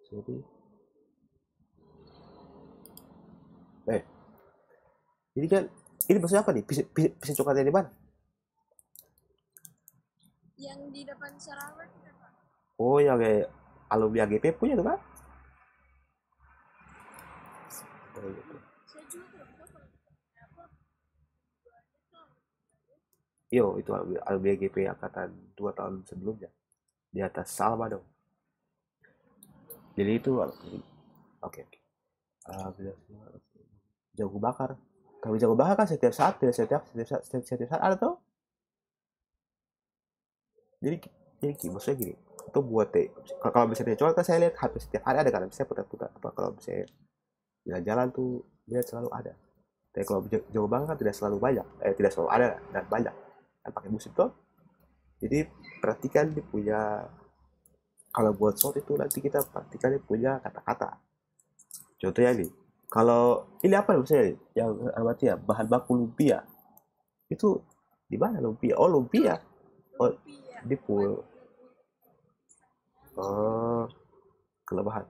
Jadi eh ini kan ini maksudnya apa nih? Bisa coklatnya di mana? Yang di depan Sarawak itu Pak. Oh, yang kayak alumni AGP punya tuh kan? Oh, gitu. Saya juga kurang tahu kalau apa itu. Yo, itu alumni AGP angkatan 2 tahun sebelumnya. Di atas Salma dong. Jadi itu oke. Oke. Jago bakar. Tapi jago bakar kan setiap saat, setiap saat ada tuh. Jadi maksudnya gini, itu buat teh. Kalau misalnya cowok kan saya lihat hampir setiap hari ada kan, saya putar-putar apa kalau misalnya jalan-jalan tuh dia selalu ada. Tapi kalau jago bakar kan tidak selalu banyak, tidak selalu ada dan banyak. Dan pakai musik tuh. Jadi perhatikan dia punya kalau buat shot itu nanti kita perhatikan dia punya kata-kata. Contohnya nih, kalau ini apa maksudnya yang artinya bahan baku lumpia itu di mana lumpia? Oh lumpia, oh Lumpia di buat pool. ngebuat Oh kalau bahan,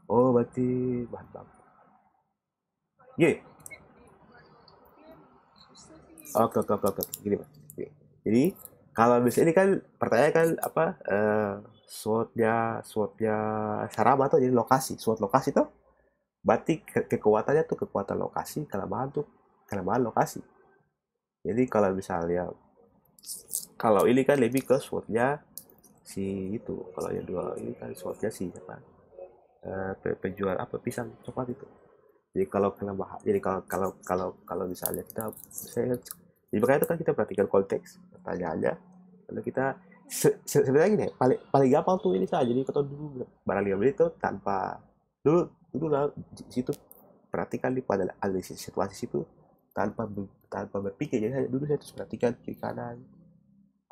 oh berarti bahan baku. kalau Ye, buat lumpia susah sih. oke oke oke oke. Gini mas. Jadi kalau misalnya ini kan pertanyaan kan apa SWOT-nya Saraba tuh jadi lokasi, SWOT lokasi tuh berarti kekuatannya tuh kekuatan lokasi, kelemahan tuh kelemahan lokasi. Jadi kalau misalnya kalau ini kan lebih ke SWOT-nya si itu, kalau yang dua ini kan SWOT-nya si apa? Penjual apa pisang coklat itu. Jadi kalau kelemahan, jadi kalau misalnya kita saya jadi makanya itu kan kita perhatikan konteks pertanyaannya, lalu kita sebenarnya gini, paling paling gampang tuh ini saja. Jadi kita dulu barang 5 menit itu tanpa dulu dulu lah di situ perhatikan di pada analisis situasi situ tanpa berpikir. Jadi dulu saya terus perhatikan kiri kanan.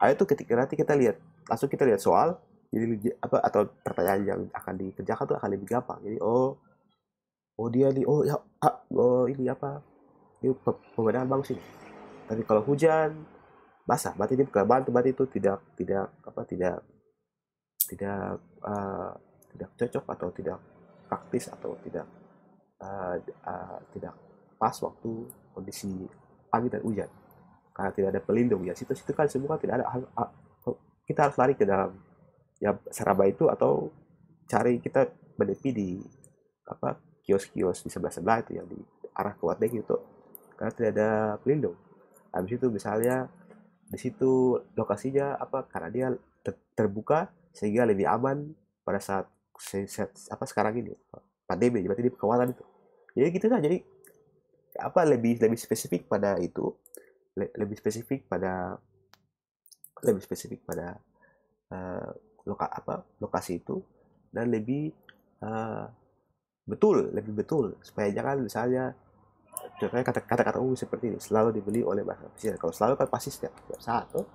Itu ketika nanti kita lihat langsung kita lihat soal, jadi apa atau pertanyaan yang akan dikerjakan tuh akan lebih gampang. Jadi oh dia nih, oh ya, oh ini apa, ini pemandangan bagus ini. Tapi kalau hujan basah, berarti ini bukan bantu, berarti itu tidak apa tidak uh, tidak cocok atau tidak praktis atau tidak pas waktu kondisi angin dan hujan karena tidak ada pelindung ya situ-situ kan semua kan tidak ada kita harus lari ke dalam ya seraba itu atau cari kita menepi di apa kios-kios di sebelah-sebelah itu yang di arah ke Wadeng itu karena tidak ada pelindung. Habis itu misalnya di situ lokasinya apa karena dia terbuka sehingga lebih aman pada saat apa sekarang ini pandemi berarti di kawasan itu. Jadi gitu kan jadi apa lebih lebih spesifik pada itu lebih spesifik pada lebih spesifik pada eh, lokasi itu dan lebih eh, lebih betul supaya jangan misalnya contohnya kata-kata umum seperti ini selalu dibeli oleh bahasa Indonesia. Kalau selalu kan pasti setiap saat tuh,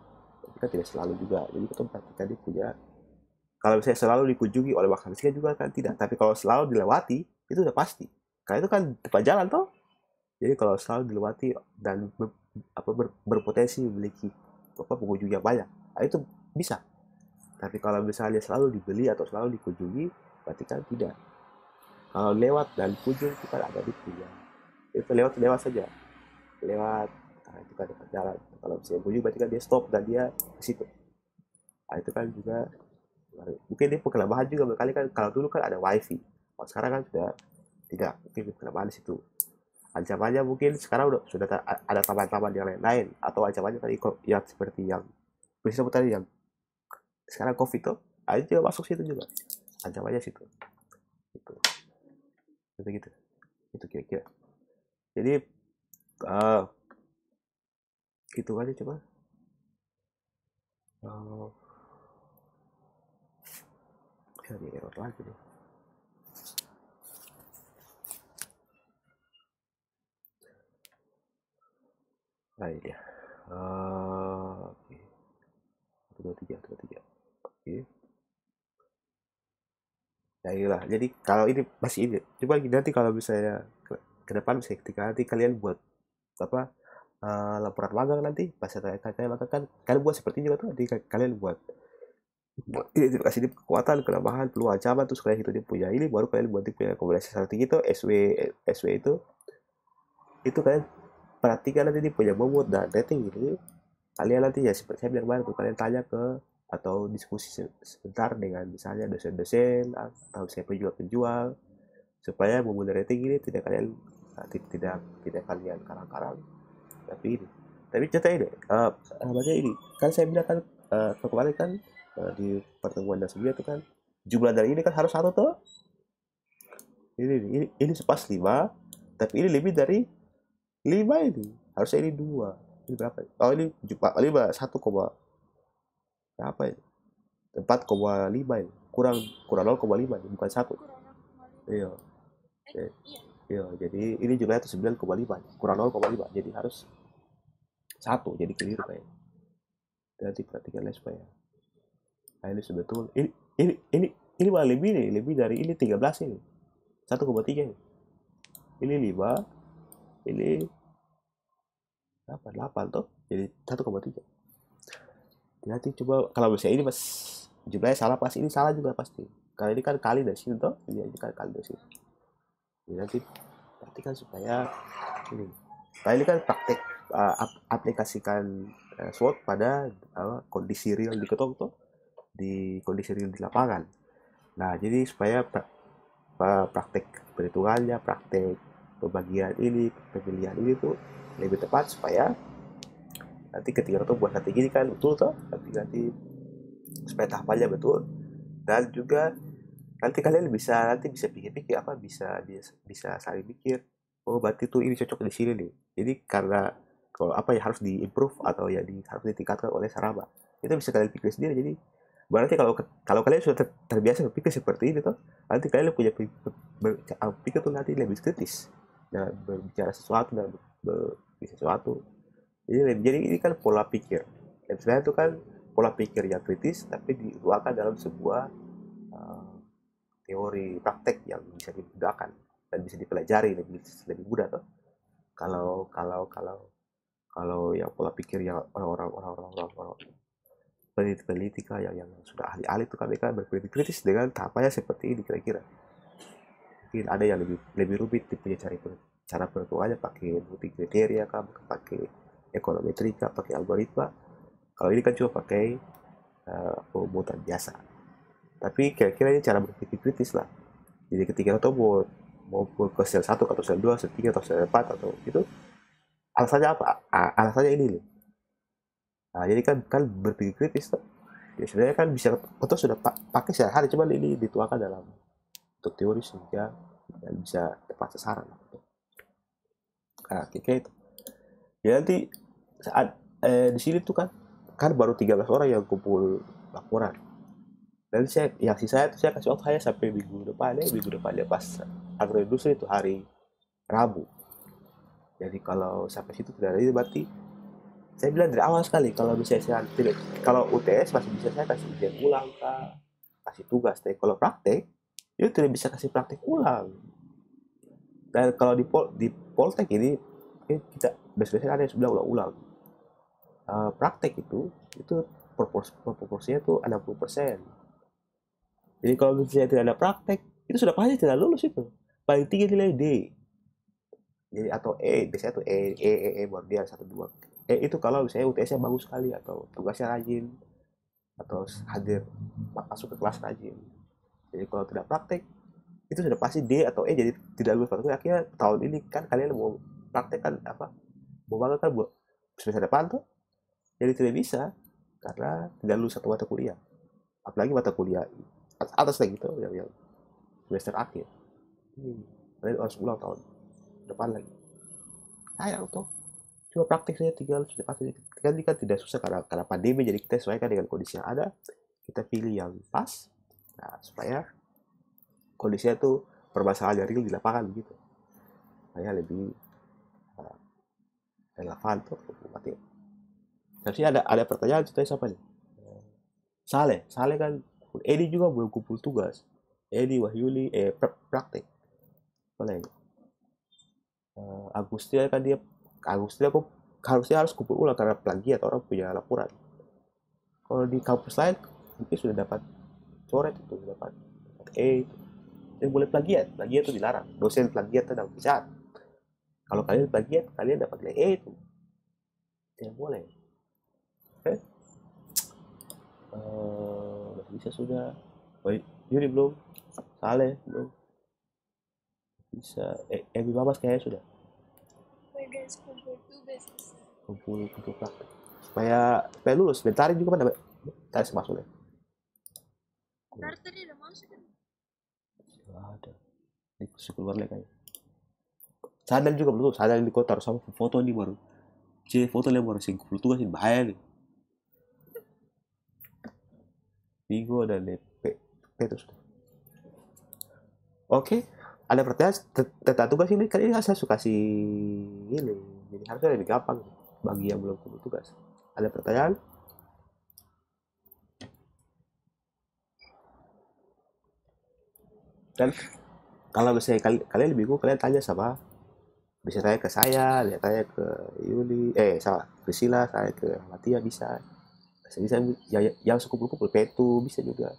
tapi kan tidak selalu juga. Jadi kita perhatikan dia punya. Kalau misalnya selalu dikunjungi oleh bahasa Indonesia juga kan tidak. Tapi kalau selalu dilewati itu udah pasti. Karena itu kan tempat jalan toh. Jadi kalau selalu dilewati dan berpotensi memiliki pengunjung yang banyak, nah, itu bisa. Tapi kalau misalnya selalu dibeli atau selalu dikunjungi, berarti kan tidak. Kalau lewat dan kunjung itu kan ada di punya. Itu lewat lewat saja lewat itu kan dekat jalan kalau misalnya bunyi berarti kan dia stop dan dia ke situ itu kan juga mungkin dia kelemahan juga berkali kan kalau dulu kan ada wifi kalau sekarang kan sudah tidak mungkin kelemahan di situ ancamannya mungkin sekarang sudah ada taman-taman yang lain-lain atau ancamannya tadi yang seperti yang prinsip tadi yang sekarang covid tuh itu juga masuk situ juga ancamannya situ itu gitu gitu itu kira-kira jadi uh, itu aja coba uh, ini error lagi nih. Nah ini dia. Oke. Satu, dua, tiga, satu, dua, tiga. Oke. Nah inilah. Jadi kalau ini masih ini. Coba nanti kalau misalnya ke depan misalnya ketika nanti kalian buat apa laporan magang nanti pas saya tanya magang kan kalian buat seperti juga tuh nanti kalian buat identifikasi dia kekuatan, kelemahan, peluang, ancaman, terus kalian hitung dia punya ini, baru kalian buat dia punya kombinasi strategi itu SW itu kalian perhatikan nanti dia punya bobot dan rating gitu. Kalian nanti ya seperti saya bilang kemarin tuh, kalian tanya ke atau diskusi sebentar dengan misalnya dosen-dosen atau saya penjual-penjual supaya memulai rating ini tidak kalian tidak kalian karang-karang, tapi ini tapi contoh ini namanya ini kan saya bilang kan kemarin kan di pertemuan dan sebelumnya itu kan jumlah dari ini kan harus satu tuh, ini sepas 5 tapi ini lebih dari 5, ini harusnya ini 2, ini berapa oh ini 1, berapa ini 4,5 ini kurang kurang 0,5 ini bukan 1. kurang 0,5. Iya. Iya. Iya, jadi ini jumlahnya itu 9,5 kurang 0,5 jadi harus 1, jadi keliru kayak. Nanti perhatikan lah supaya. Nah, ini sebetulnya ini malah lebih nih, lebih dari ini 13 ini. 1,3 ini. Ini 5, ini berapa? 8 tuh. Jadi 1,3. Nanti coba kalau misalnya ini pas jumlahnya salah pas ini salah juga pasti. Karena ini kan kali dari sini tuh, ini kan kali dari sini. Jadi nanti perhatikan supaya ini. Nah ini kan praktek aplikasikan SWOT pada kondisi real di ketong tuh, di kondisi real di lapangan. Nah jadi supaya praktek perhitungannya, praktek pembagian ini, pemilihan ini tuh lebih tepat supaya nanti ketika kita buat strategi ini kan betul tuh, nanti supaya tahapannya betul dan juga nanti kalian bisa pikir-pikir apa bisa saling pikir oh berarti tuh ini cocok di sini nih, jadi karena kalau apa ya harus diimprove atau ya harus ditingkatkan oleh Saraba itu bisa kalian pikir sendiri. Jadi berarti kalau kalian sudah terbiasa berpikir seperti ini tuh nanti kalian punya pikir tuh nanti lebih kritis dan berbicara sesuatu dan berbicara sesuatu. Jadi ini kan pola pikir dan sebenarnya itu kan pola pikir yang kritis tapi dituangkan dalam sebuah teori praktek yang bisa digunakan dan bisa dipelajari lebih mudah tuh. Kalau kalau kalau kalau yang pola pikir yang orang-orang peneliti yang sudah ahli-ahli itu kan mereka berpikir kritis dengan tahapannya seperti ini kira-kira. Mungkin ada yang lebih rumit punya cara perhitungannya pakai multi kriteria kah, pakai ekonometrika, pakai algoritma. Kalau ini kan cuma pakai pemungutan biasa. Tapi kira-kira ini cara berpikir kritis lah. Jadi ketika kita mau ke sel 1 atau sel 2, sel 3 atau sel 4 atau itu alasannya apa? Alasannya ini nih. Nah, jadi kan berpikir kritis tuh. Ya sebenarnya kan bisa atau sudah pakai sehari-hari, coba ini dituangkan dalam untuk teori sehingga dan bisa tepat sasaran. Nah, kayak itu. Ya nanti saat di sini tuh kan baru 13 orang yang kumpul laporan. Dan yang sisanya itu saya kasih waktu saya sampai minggu depannya pas agroindustri itu hari Rabu. Jadi kalau sampai situ tidak ada itu berarti saya bilang dari awal sekali kalau misalnya saya tidak, kalau UTS masih bisa saya kasih ujian ulang kah, kasih tugas. Tapi kalau praktek itu tidak bisa kasih praktek ulang. Dan kalau di Poltek ini kita biasanya ada yang sudah ulang-ulang. Praktek itu proporsinya itu 60%. Jadi kalau misalnya tidak ada praktek, itu sudah pasti tidak lulus itu. Paling tinggi nilai D. Jadi atau biasanya tuh baru dia 1, 2. Itu kalau misalnya UTS-nya bagus sekali atau tugasnya rajin atau hadir masuk ke kelas rajin. Jadi kalau tidak praktek, itu sudah pasti D atau jadi tidak lulus. Akhirnya tahun ini kan kalian mau praktek kan apa? Mau banget kan buat semester depan tuh. Jadi tidak bisa karena tidak lulus satu mata kuliah. Apalagi mata kuliah atas lagi gitu yang semester akhir. Kalian harus ulang tahun depan lagi. Sayang tuh. Cuma praktik saja tinggal sudah pasti. Kan ini kan tidak susah karena pandemi, jadi kita sesuaikan dengan kondisi yang ada. Kita pilih yang pas. Nah, supaya kondisinya tuh permasalahan yang real di lapangan gitu. Supaya lebih relevan tuh. Harusnya ada pertanyaan contohnya siapa nih? Saleh kan Edi juga belum kumpul tugas. Edi, Wahyuli, praktek. Boleh. Agustia kan aku harusnya harus kumpul ulang karena plagiat orang punya laporan. Kalau di kampus lain mungkin sudah dapat coret itu, dapat E itu. Dan boleh plagiat, plagiat itu dilarang. Dosen plagiat itu dapat pecat. Kalau kalian plagiat, kalian dapat nilai E itu. Tidak boleh. Oke? Bisa sudah. Baik, Yuri belum. Saleh belum. Bisa. Ebi Babas kayaknya sudah. Oke guys, kumpul tugas. Kumpul praktek. Supaya lulus. Bentar juga kan dapat. Bentar masuk ya. Ntar tadi udah masuk kan? Nggak ada. Di keluar lagi kayaknya. Sadar juga belum. Sadar di kota harus sama foto ini baru. Foto yang baru sih kumpul tugas ini bahaya nih. Vigo dan Petrus. Oke, ada pertanyaan tentang tugas ini. Kan ini saya suka kasih ini. Jadi harusnya lebih gampang bagi yang belum kumpul tugas. Ada pertanyaan? Dan kalau misalnya kalian lebih bingung, kalian tanya sama, bisa tanya ke saya, tanya ke Yuli, salah, Priscilla, tanya ke Matia bisa. Bisa yang sekumpul-kumpul Petu bisa juga.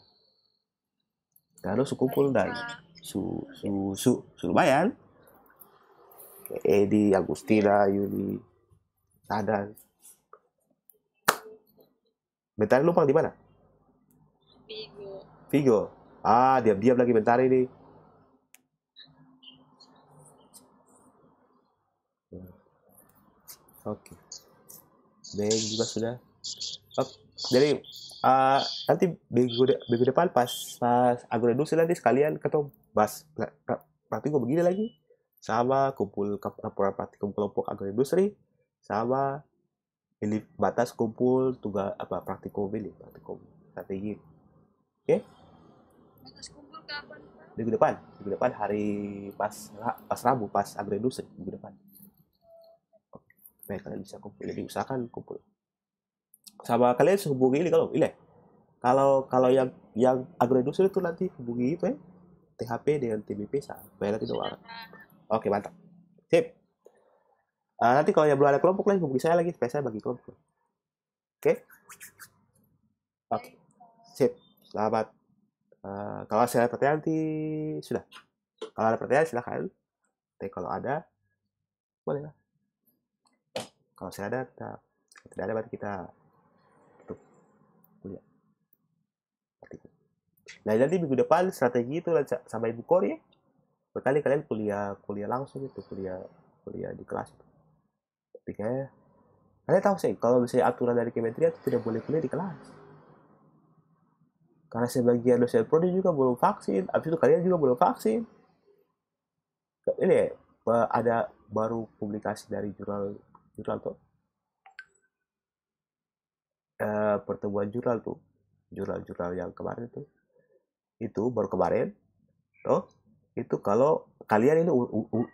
Kalau sekumpul dan lumayan. Edi, Agustina, Yuli, Sadan. Bentar lupa di mana? Vigo. Diam-diam lagi bentar ini. Oke. Beng juga sudah. Jadi nanti minggu depan pas agroindustri nanti sekalian ketemu bahas praktikum begini lagi sama kumpul laporan praktikum kelompok agroindustri sama ini batas kumpul tugas praktikum strategi. Oke? Batas kumpul kapan, Pak? Minggu depan hari pas Rabu pas agroindustri minggu depan. Baik, kalian bisa kumpul, jadi usahakan kumpul sama kalian hubungi ini kalau yang agroindustri itu nanti hubungi itu THP dengan TBP supaya nanti doang. Oke, mantap, sip. Nanti kalau yang belum ada kelompok lagi hubungi saya lagi supaya saya bagi kelompok. Oke, sip, selamat. Kalau saya pertanyaan nanti sudah, kalau ada pertanyaan silahkan. Tapi kalau ada boleh lah. Kalau saya ada, tidak ada berarti kita tutup kuliah. Nah, nanti minggu depan strategi itu sama Ibu Kori ya. Berkali kalian kuliah langsung itu, kuliah di kelas itu. Tapi kalian tahu sih, kalau misalnya aturan dari Kementerian itu tidak boleh kuliah di kelas. Karena sebagian dosen prodi juga belum vaksin, habis itu kalian juga belum vaksin. Ini ada baru publikasi dari jurnal tuh. Pertemuan jurnal tuh, jurnal yang kemarin itu baru kemarin. Itu kalau kalian ini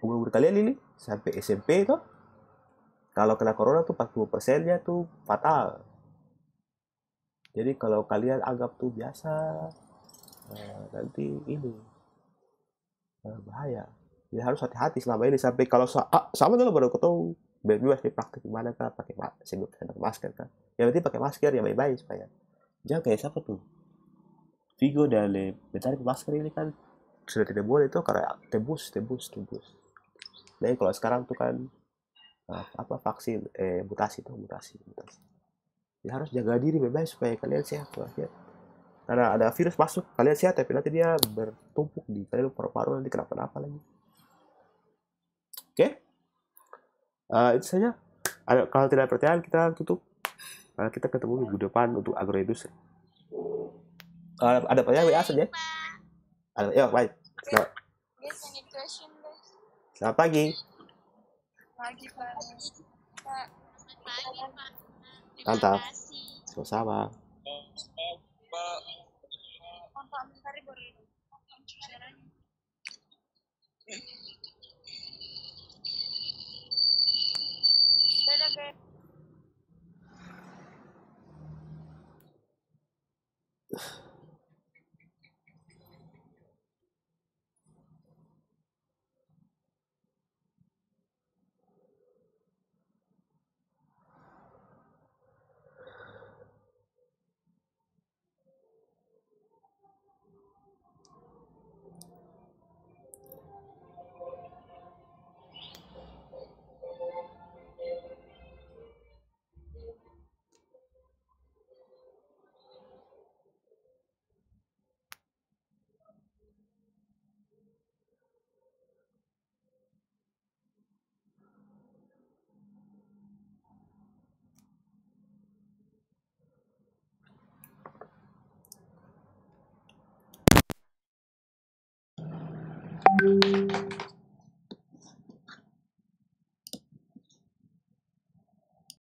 umur kalian ini sampai SMP itu kalau kena corona tuh 40%-nya tuh fatal. Jadi kalau kalian anggap tuh biasa, nanti ini bahaya. Jadi harus hati-hati selama ini sampai kalau sama dulu baru ketemu bebas di praktik gimana kan pakai masker kan. Yang penting pakai masker ya baik-baik supaya jangan kayak siapa tuh Vigo dan bentar masker ini kan sudah tidak boleh itu karena tembus. Jadi kalau sekarang tuh kan vaksin mutasi. Ya harus jaga diri baik-baik supaya kalian sehat ya. Karena ada virus masuk kalian sehat tapi nanti dia bertumpuk di kalian paru-paru nanti kenapa-napa lagi. Oke? Itu saja. Kalau tidak percaya kita tutup. Kita ketemu minggu depan untuk agroindustri. Ada pertanyaan WA saja. Ya, baik. Selamat pagi. Pagi, Pak. Mantap. Sama-sama. Dadah, guys.